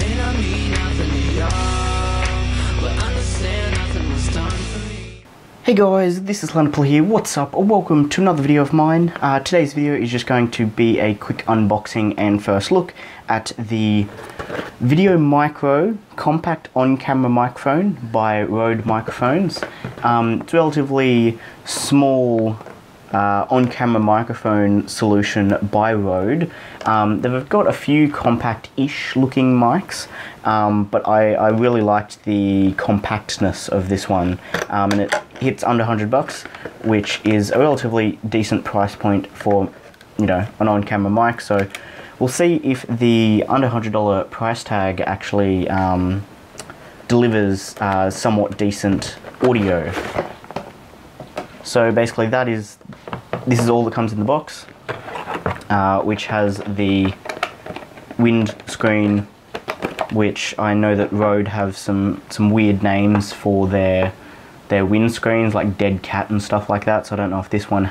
may not mean nothing at all, but understand nothing was done for me. Hey guys, this is SlantedPillow here. What's up? Welcome to another video of mine. Today's video is just going to be a quick unboxing and first look at the VideoMicro compact on-camera microphone by Rode Microphones. It's a relatively small on-camera microphone solution by Rode. They've got a few compact-ish looking mics, but I really liked the compactness of this one, and it hits under $100, which is a relatively decent price point for, you know, an on-camera mic. So we'll see if the under $100 price tag actually delivers somewhat decent audio. So basically this is all that comes in the box, which has the windscreen, which I know that Rode have some weird names for their windscreens, like Dead Cat and stuff like that, so I don't know if this one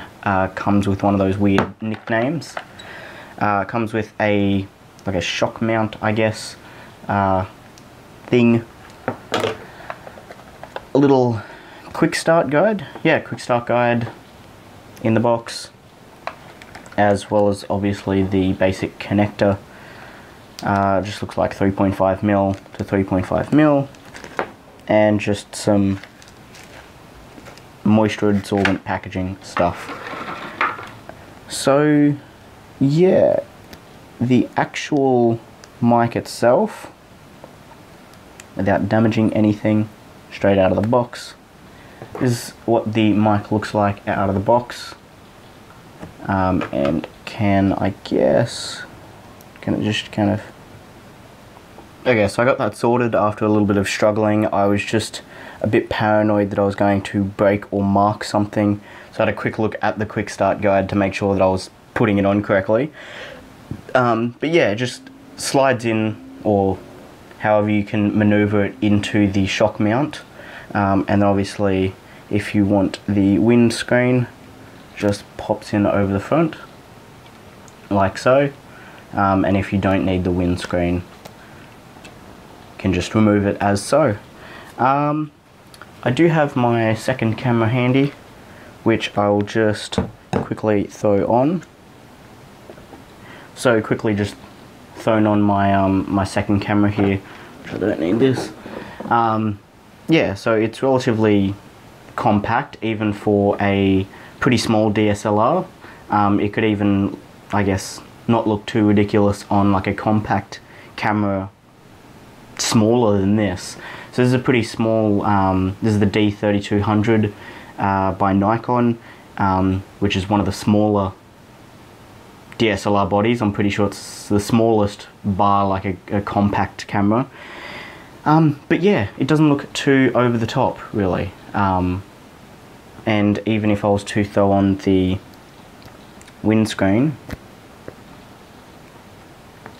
comes with one of those weird nicknames. It comes with like a shock mount, I guess, thing. A little quick start guide. Yeah, quick start guide in the box, as well as obviously the basic connector. Just looks like 3.5mm to 3.5mm, and just some moisture absorbent packaging stuff. So yeah, the actual mic itself, without damaging anything, straight out of the box, is what the mic looks like out of the box. And can it just kind of... Okay, so I got that sorted after a little bit of struggling. I was just a bit paranoid that I was going to break or mark something, so I had a quick look at the quick start guide to make sure that I was putting it on correctly. But yeah, it just slides in, or however you can maneuver it into the shock mount. And then obviously, if you want the windscreen, just pops in over the front, like so. And if you don't need the windscreen, can just remove it as so. I do have my second camera handy, which I'll just quickly throw on. So quickly just thrown on my my second camera here, which I don't need this. Yeah, so it's relatively compact, even for a pretty small DSLR. It could even, I guess, not look too ridiculous on like a compact camera smaller than this. So this is a pretty small, this is the D3200 by Nikon, which is one of the smaller DSLR bodies. I'm pretty sure it's the smallest bar like a compact camera. But yeah, it doesn't look too over the top, really. And even if I was to throw on the windscreen,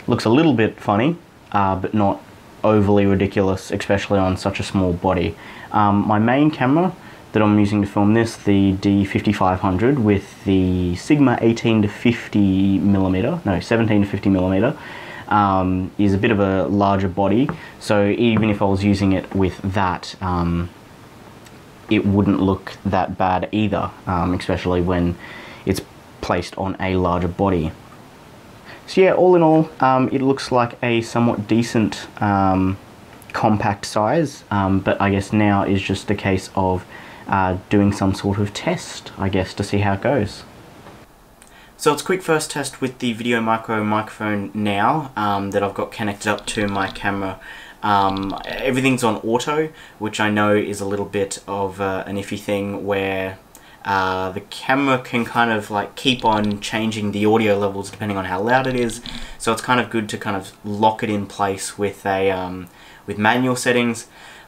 looks a little bit funny, but not overly ridiculous, especially on such a small body. My main camera that I'm using to film this, the D5500 with the Sigma 18 to 50mm, no, 17 to 50mm, is a bit of a larger body, so even if I was using it with that, it wouldn't look that bad either, especially when it's placed on a larger body. So yeah, all in all, it looks like a somewhat decent compact size, but I guess now is just a case of doing some sort of test, I guess, to see how it goes. So it's a quick first test with the VideoMicro microphone now that I've got connected up to my camera. Everything's on auto, which I know is a little bit of an iffy thing, where the camera can kind of like keep on changing the audio levels depending on how loud it is. So it's kind of good to kind of lock it in place with a with manual settings.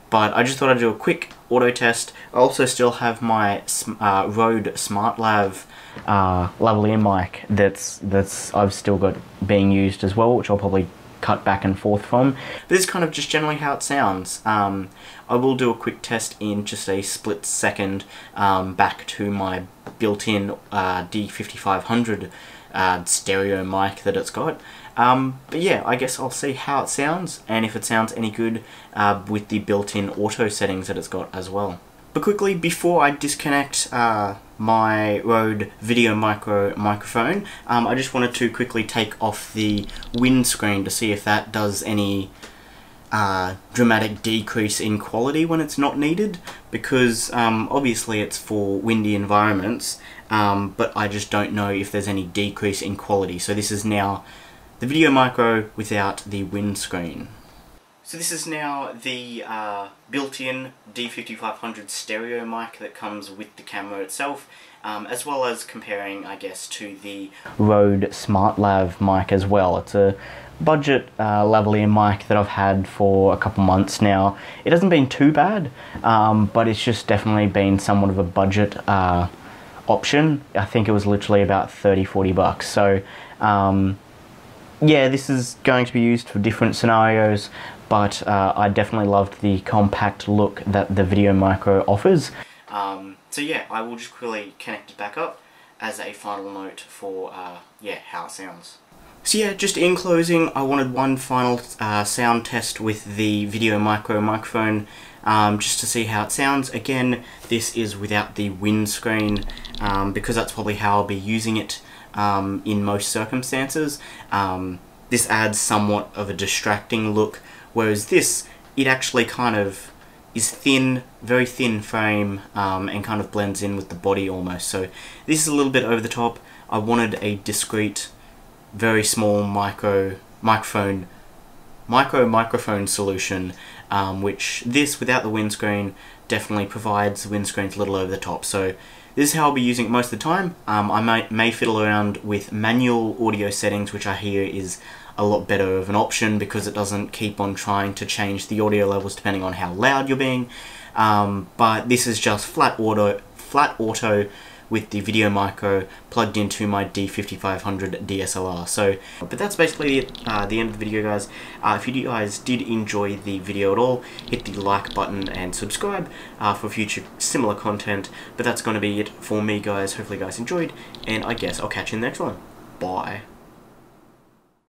But I just thought I'd do a quick auto test. I also still have my Rode SmartLav lavalier mic that's I've still got being used as well, which I'll probably cut back and forth from. This is kind of just generally how it sounds. I will do a quick test in just a split second back to my built-in D5500 stereo mic that it's got. But yeah, I guess I'll see how it sounds, and if it sounds any good with the built-in auto settings that it's got as well. But quickly, before I disconnect my Rode VideoMicro microphone, I just wanted to quickly take off the windscreen to see if that does any dramatic decrease in quality when it's not needed, because obviously it's for windy environments, but I just don't know if there's any decrease in quality. So this is now the VideoMicro without the windscreen. So this is now the built-in D5500 stereo mic that comes with the camera itself, as well as comparing, I guess, to the Rode SmartLav mic as well. It's a budget lavalier mic that I've had for a couple months now. It hasn't been too bad, but it's just definitely been somewhat of a budget option. I think it was literally about 30-40 bucks. So yeah, this is going to be used for different scenarios, but I definitely loved the compact look that the VideoMicro offers. So yeah, I will just quickly connect it back up as a final note for yeah, how it sounds. So yeah, just in closing, I wanted one final sound test with the VideoMicro microphone, just to see how it sounds. Again, this is without the windscreen, because that's probably how I'll be using it in most circumstances. This adds somewhat of a distracting look, whereas this, it actually kind of is thin, very thin frame, and kind of blends in with the body almost. So this is a little bit over the top. I wanted a discreet, very small microphone solution, which this, without the windscreen, definitely provides. The windscreen's a little over the top. So this is how I'll be using it most of the time. I may fiddle around with manual audio settings, which I hear is a lot better of an option because it doesn't keep on trying to change the audio levels depending on how loud you're being. But this is just flat auto with the VideoMicro plugged into my D5500 DSLR. So, but that's basically it, the end of the video, guys. If you guys did enjoy the video at all, hit the like button and subscribe for future similar content. But that's going to be it for me, guys. Hopefully you guys enjoyed, and I guess I'll catch you in the next one. Bye.